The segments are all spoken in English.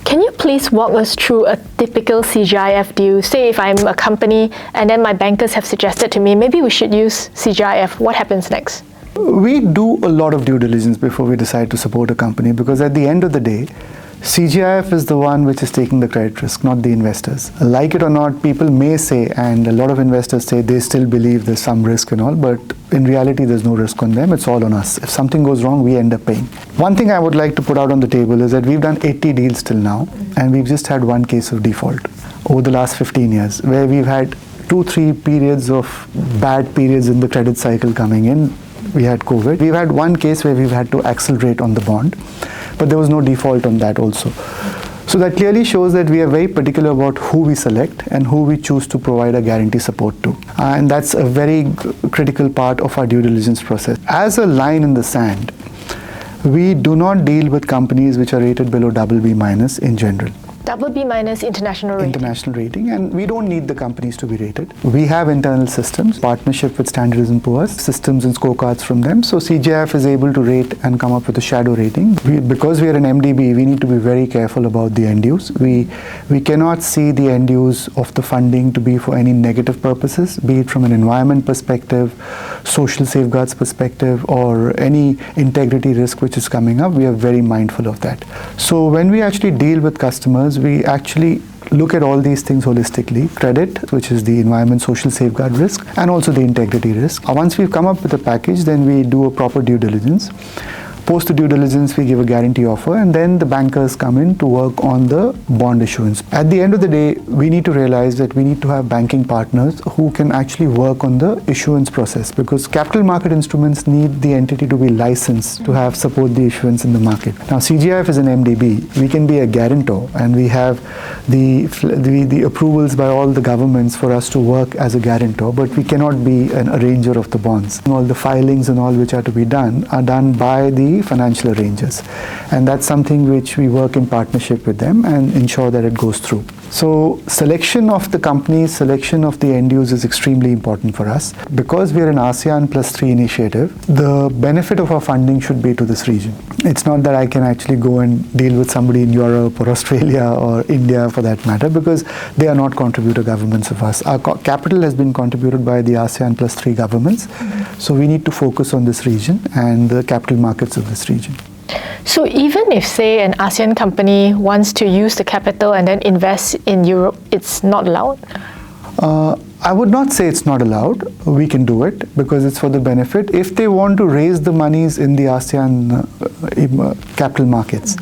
Can you please walk us through a typical CGIF deal? Say if I'm a company and then my bankers have suggested to me, maybe we should use CGIF. What happens next? We do a lot of due diligence before we decide to support a company, because at the end of the day, CGIF is the one which is taking the credit risk, not the investors. Like it or not, people may say, and a lot of investors say they still believe there's some risk and all, but in reality there's no risk on them, it's all on us. If something goes wrong, we end up paying. One thing I would like to put out on the table is that we've done 80 deals till now, and we've just had one case of default over the last 15 years, where we've had 2-3 periods of bad periods in the credit cycle coming in. We had COVID. We've had one case where we've had to accelerate on the bond, but there was no default on that also. So that clearly shows that we are very particular about who we select and who we choose to provide a guarantee support to. And that's a very critical part of our due diligence process. As a line in the sand, we do not deal with companies which are rated below BB- in general. BB- international rating. International rating, and we don't need the companies to be rated. We have internal systems, partnership with Standards & Poor's, systems and scorecards from them. So CGIF is able to rate and come up with a shadow rating. Because we are an MDB, we need to be very careful about the end use. We cannot see the end use of the funding to be for any negative purposes, be it from an environment perspective, social safeguards perspective, or any integrity risk which is coming up. We are very mindful of that. So when we actually deal with customers, we actually look at all these things holistically: credit, which is the environment social safeguard risk, and also the integrity risk. Once we've come up with a package, then we do a proper due diligence. Post the due diligence, we give a guarantee offer, and then the bankers come in to work on the bond issuance. At the end of the day, we need to realize that we need to have banking partners who can actually work on the issuance process, because capital market instruments need the entity to be licensed to have support the issuance in the market. Now, CGIF is an MDB. We can be a guarantor, and we have the approvals by all the governments for us to work as a guarantor, but we cannot be an arranger of the bonds. All the filings and all which are to be done are done by the financial arrangers, and that's something which we work in partnership with them and ensure that it goes through. So selection of the companies, selection of the end use is extremely important for us. Because we are an ASEAN +3 initiative, the benefit of our funding should be to this region. It's not that I can actually go and deal with somebody in Europe or Australia or India for that matter, because they are not contributor governments of us. Our capital has been contributed by the ASEAN +3 governments. So we need to focus on this region and the capital markets of this region. So even if, say, an ASEAN company wants to use the capital and then invest in Europe, it's not allowed? I would not say it's not allowed. We can do it because it's for the benefit. If they want to raise the monies in the ASEAN capital markets,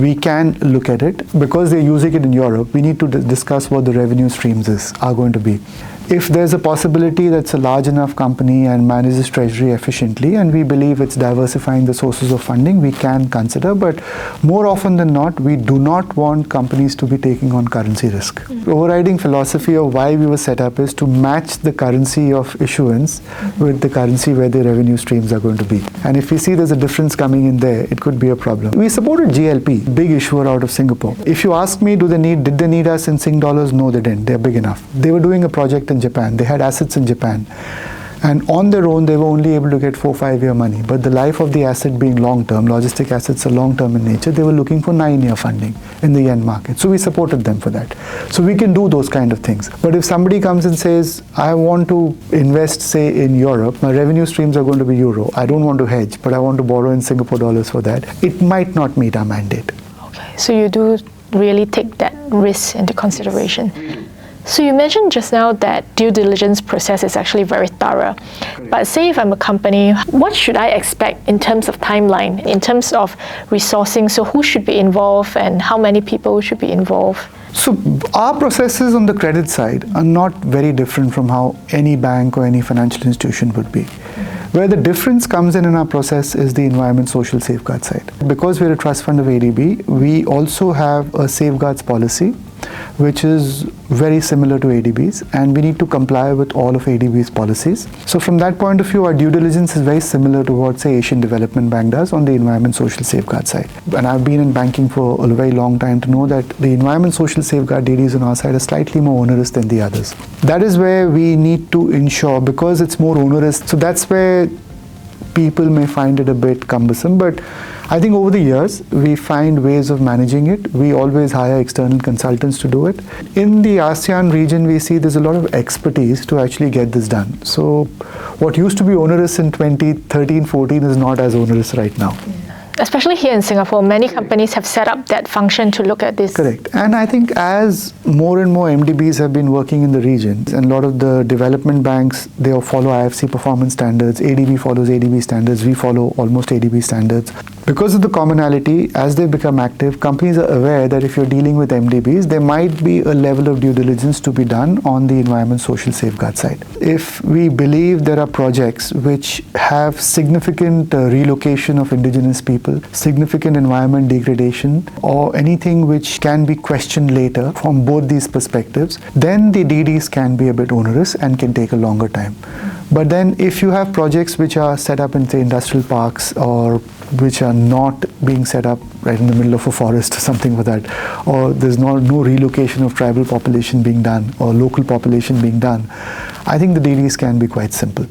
we can look at it. Because they're using it in Europe, we need to discuss what the revenue streams are going to be. If there's a possibility that's a large enough company and manages treasury efficiently, and we believe it's diversifying the sources of funding, we can consider. But more often than not, we do not want companies to be taking on currency risk. Overriding philosophy of why we were set up is to match the currency of issuance with the currency where the revenue streams are going to be. And if we see there's a difference coming in there, it could be a problem. We supported GLP, big issuer out of Singapore. If you ask me, did they need us in Sing dollars? No, they didn't. They're big enough. They were doing a project in Japan. They had assets in Japan, and on their own they were only able to get 4-5 year money, but the life of the asset being long term, logistic assets are long term in nature, they were looking for 9-year funding in the yen market. So we supported them for that. So we can do those kind of things. But if somebody comes and says, I want to invest, say, in Europe, my revenue streams are going to be euro, I don't want to hedge, but I want to borrow in Singapore dollars for that, it might not meet our mandate. Okay, so you do really take that risk into consideration. So you mentioned just now that due diligence process is actually very thorough. But say if I'm a company, what should I expect in terms of timeline, in terms of resourcing? So who should be involved and how many people should be involved? So our processes on the credit side are not very different from how any bank or any financial institution would be. Where the difference comes in our process is the environment social safeguard side. Because we're a trust fund of ADB, we also have a safeguards policy which is very similar to ADB's, and we need to comply with all of ADB's policies. So from that point of view, our due diligence is very similar to what, say, Asian Development Bank does on the environment social safeguard side. And I've been in banking for a very long time to know that the environment social safeguard duties on our side are slightly more onerous than the others. That is where we need to ensure, because it's more onerous, so that's where people may find it a bit cumbersome, but I think over the years, we find ways of managing it. We always hire external consultants to do it. In the ASEAN region, we see there's a lot of expertise to actually get this done. So what used to be onerous in 2013-14 is not as onerous right now. Especially here in Singapore, many companies have set up that function to look at this. Correct. And I think as more and more MDBs have been working in the region, and a lot of the development banks, they all follow IFC performance standards, ADB follows ADB standards, we follow almost ADB standards. Because of the commonality, as they become active, companies are aware that if you're dealing with MDBs, there might be a level of due diligence to be done on the environment social safeguard side. If we believe there are projects which have significant relocation of indigenous people, significant environment degradation, or anything which can be questioned later from both these perspectives, then the DDs can be a bit onerous and can take a longer time. But then if you have projects which are set up in, say, industrial parks, or which are not being set up right in the middle of a forest or something like that, or there's no relocation of tribal population being done or local population being done, I think the DDs can be quite simple.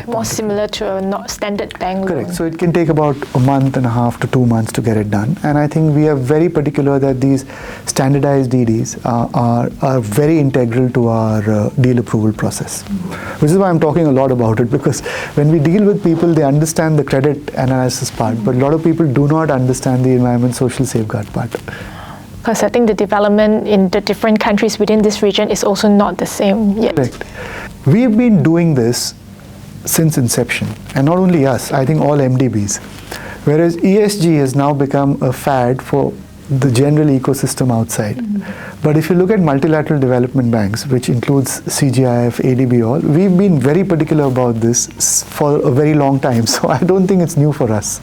More similar to a not standard bank loan. Correct. So it can take about a month and a half to 2 months to get it done. And I think we are very particular that these standardized DDs are very integral to our deal approval process. Which is why I'm talking a lot about it, because when we deal with people, they understand the credit analysis part, but a lot of people do not understand the environment social safeguard part. Because I think the development in the different countries within this region is also not the same yet. Correct. We've been doing this since inception, and not only us, I think all MDBs. Whereas ESG has now become a fad for the general ecosystem outside. But if you look at multilateral development banks, which includes CGIF, ADB, all, we've been very particular about this for a very long time. So I don't think it's new for us.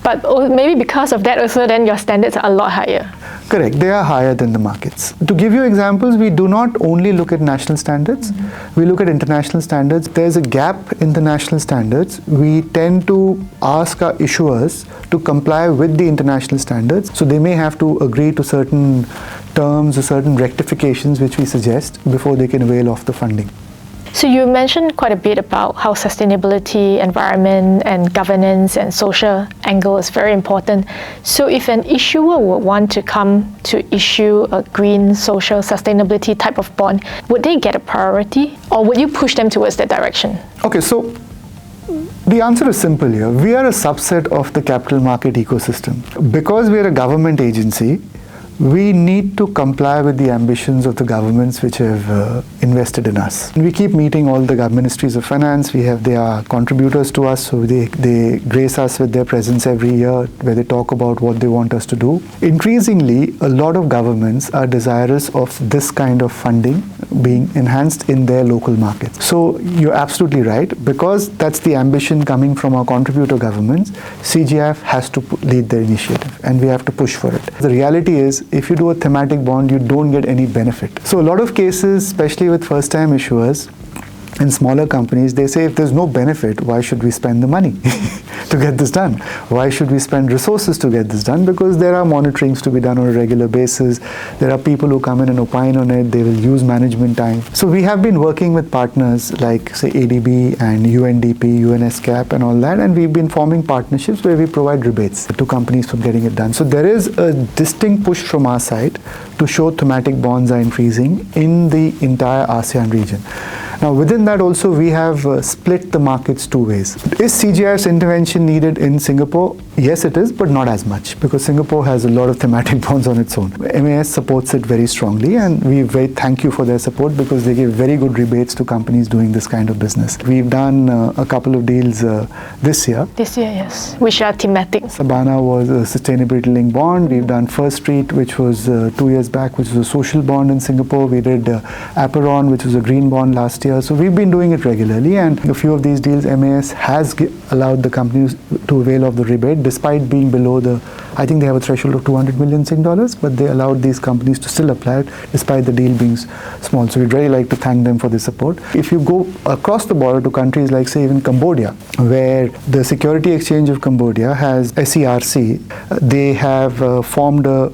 But maybe because of that also, then your standards are a lot higher. Correct, they are higher than the markets. To give you examples, we do not only look at national standards, we look at international standards. There's a gap in the national standards. We tend to ask our issuers to comply with the international standards. So they may have to agree to certain terms or certain rectifications which we suggest before they can avail of the funding. So you mentioned quite a bit about how sustainability, environment, and governance and social angle is very important. So if an issuer would want to come to issue a green, social, sustainability type of bond, would they get a priority, or would you push them towards that direction? Okay, so the answer is simple here. We are a subset of the capital market ecosystem. Because we are a government agency, we need to comply with the ambitions of the governments which have invested in us. We keep meeting all the ministries of finance. They are contributors to us, so they grace us with their presence every year where they talk about what they want us to do. Increasingly, a lot of governments are desirous of this kind of funding being enhanced in their local markets. So you're absolutely right. Because that's the ambition coming from our contributor governments, CGIF has to lead the initiative and we have to push for it. The reality is, if you do a thematic bond, you don't get any benefit. So a lot of cases, especially with first-time issuers in smaller companies, they say if there's no benefit, why should we spend the money to get this done? Why should we spend resources to get this done? Because there are monitorings to be done on a regular basis. There are people who come in and opine on it. They will use management time. So we have been working with partners like, say, ADB and UNDP, UNSCAP and all that, and we've been forming partnerships where we provide rebates to companies for getting it done. So there is a distinct push from our side to show thematic bonds are increasing in the entire ASEAN region. Now, within that also, we have split the markets two ways. Is CGIF's intervention needed in Singapore? Yes, it is, but not as much, because Singapore has a lot of thematic bonds on its own. MAS supports it very strongly, and we very thank you for their support, because they give very good rebates to companies doing this kind of business. We've done a couple of deals this year. This year, yes, which are thematic. Sabana was a sustainability-linked bond. We've done First Street, which was 2 years back, which was a social bond in Singapore. We did Aperon, which was a green bond last year. So we've been doing it regularly, and a few of these deals, MAS has allowed the companies to avail of the rebate, despite being below the, I think they have a threshold of 200 million Sing dollars, but they allowed these companies to still apply it despite the deal being small. So we'd really like to thank them for the support. If you go across the border to countries like, say, even Cambodia, where the Security Exchange of Cambodia has SERC, they have formed a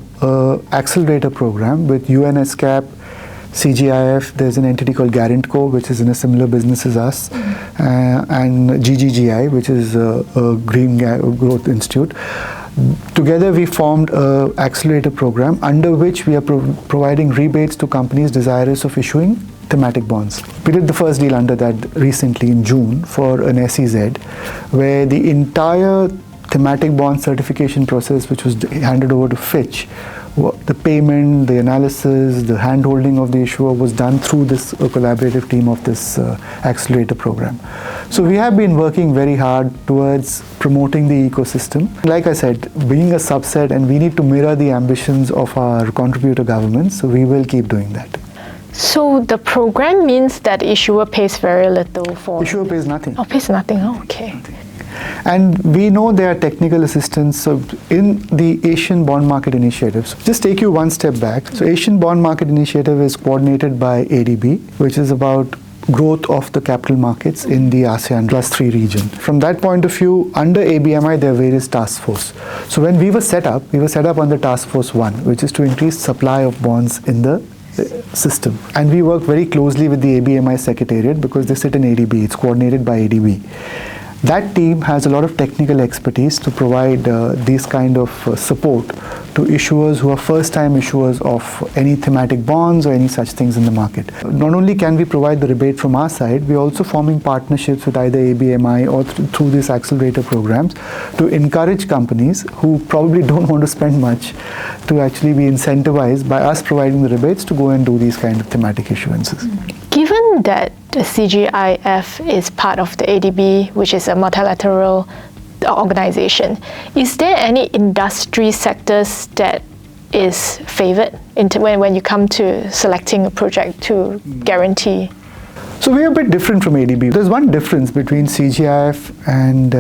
accelerator program with UNSCAP, CGIF, there's an entity called Guarantco, which is in a similar business as us, and GGGI, which is a Green Growth Institute. Together we formed an accelerator program under which we are providing rebates to companies desirous of issuing thematic bonds. We did the first deal under that recently in June for an SEZ, where the entire thematic bond certification process, which was handed over to Fitch, the payment, the analysis, the hand-holding of the issuer was done through this collaborative team of this accelerator program. So we have been working very hard towards promoting the ecosystem. Like I said, being a subset, and we need to mirror the ambitions of our contributor governments, so we will keep doing that. So the program means that issuer pays very little for... Issuer pays nothing. Oh, pays nothing. Oh, okay. Nothing. And we know there are technical assistance. So in the Asian Bond Market Initiatives, just take you one step back. So Asian Bond Market Initiative is coordinated by ADB, which is about growth of the capital markets in the ASEAN +3 region. From that point of view, under ABMI, there are various task force. So when we were set up under Task Force 1, which is to increase supply of bonds in the system. And we work very closely with the ABMI Secretariat because they sit in ADB. It's coordinated by ADB. That team has a lot of technical expertise to provide these kind of support to issuers who are first-time issuers of any thematic bonds or any such things in the market. Not only can we provide the rebate from our side, we're also forming partnerships with either ABMI or through these accelerator programs to encourage companies who probably don't want to spend much to actually be incentivized by us providing the rebates to go and do these kind of thematic issuances. Given that the CGIF is part of the ADB, which is a multilateral organization, is there any industry sectors that is favored when you come to selecting a project to guarantee? So we are a bit different from ADB. There's one difference between CGIF and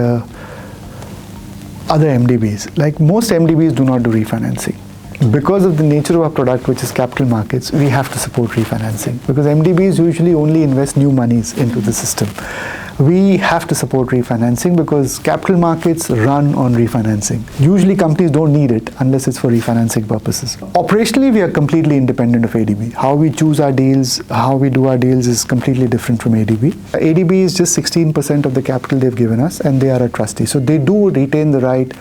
other MDBs. Like most MDBs do not do refinancing. Because of the nature of our product, which is capital markets, we have to support refinancing because MDBs usually only invest new monies into the system. We have to support refinancing because capital markets run on refinancing. Usually companies don't need it unless it's for refinancing purposes. Operationally, we are completely independent of ADB. How we choose our deals, how we do our deals is completely different from ADB. ADB is just 16% of the capital they've given us and they are a trustee. So they do retain the right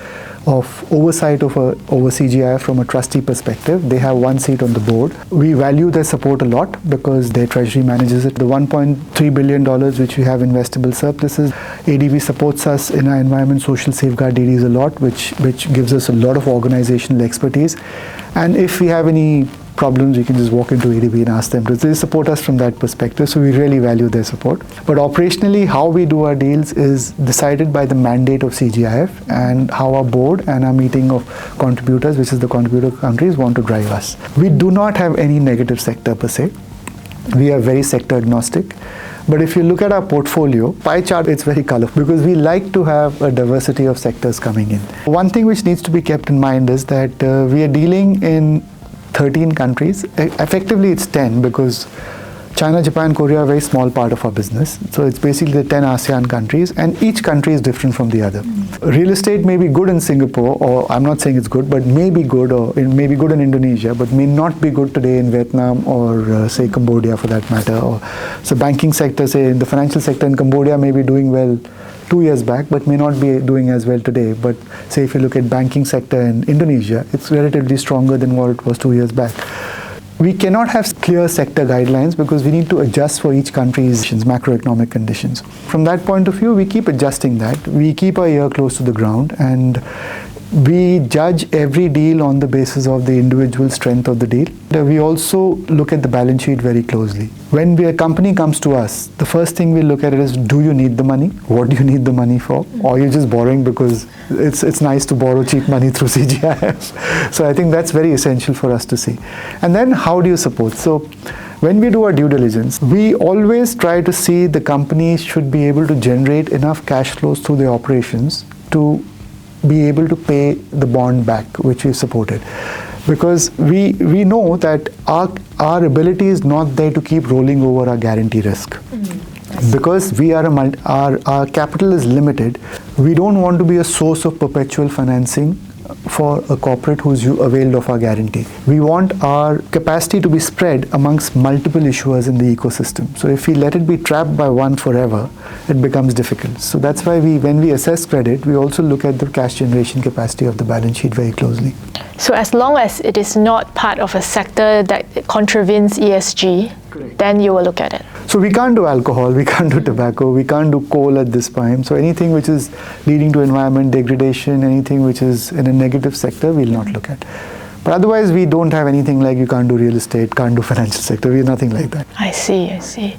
of oversight over CGIF from a trustee perspective. They have one seat on the board. We value their support a lot because their treasury manages it. The $1.3 billion which we have investable surpluses, ADB supports us in our environment social safeguard duties a lot, which gives us a lot of organizational expertise. And if we have any problems, we can just walk into ADB and ask them to. They support us from that perspective, so we really value their support. But operationally, how we do our deals is decided by the mandate of CGIF and how our board and our meeting of contributors, which is the contributor countries, want to drive us. We do not have any negative sector per se. We are very sector agnostic. But if you look at our portfolio, pie chart, it's very colorful because we like to have a diversity of sectors coming in. One thing which needs to be kept in mind is that we are dealing in 13 countries. Effectively, it's 10 because China, Japan, Korea are a very small part of our business. So it's basically the 10 ASEAN countries and each country is different from the other. Real estate may be good in Singapore, or I'm not saying it's good, but may be good, or it may be good in Indonesia, but may not be good today in Vietnam or say Cambodia for that matter. So banking sector, say in the financial sector in Cambodia may be doing well 2 years back, but may not be doing as well today. But say if you look at banking sector in Indonesia, it's relatively stronger than what it was 2 years back. We cannot have clear sector guidelines because we need to adjust for each country's macroeconomic conditions. From that point of view, we keep adjusting that. We keep our ear close to the ground and we judge every deal on the basis of the individual strength of the deal. We also look at the balance sheet very closely. When a company comes to us, the first thing we look at is, do you need the money? What do you need the money for? Or you're just borrowing because it's nice to borrow cheap money through CGIF. So I think that's very essential for us to see. And then how do you support? So when we do our due diligence, we always try to see the company should be able to generate enough cash flows through their operations to be able to pay the bond back, which we supported. Because we know that our ability is not there to keep rolling over our guarantee risk. Because we are our capital is limited, we don't want to be a source of perpetual financing for a corporate who's availed of our guarantee. We want our capacity to be spread amongst multiple issuers in the ecosystem. So if we let it be trapped by one forever, it becomes difficult. So that's why when we assess credit, we also look at the cash generation capacity of the balance sheet very closely. So as long as it is not part of a sector that contravenes ESG, correct, then you will look at it. So we can't do alcohol, we can't do tobacco, we can't do coal at this time. So anything which is leading to environment degradation, anything which is in a negative sector, we'll not look at. But otherwise, we don't have anything like you can't do real estate, can't do financial sector. We have nothing like that. I see.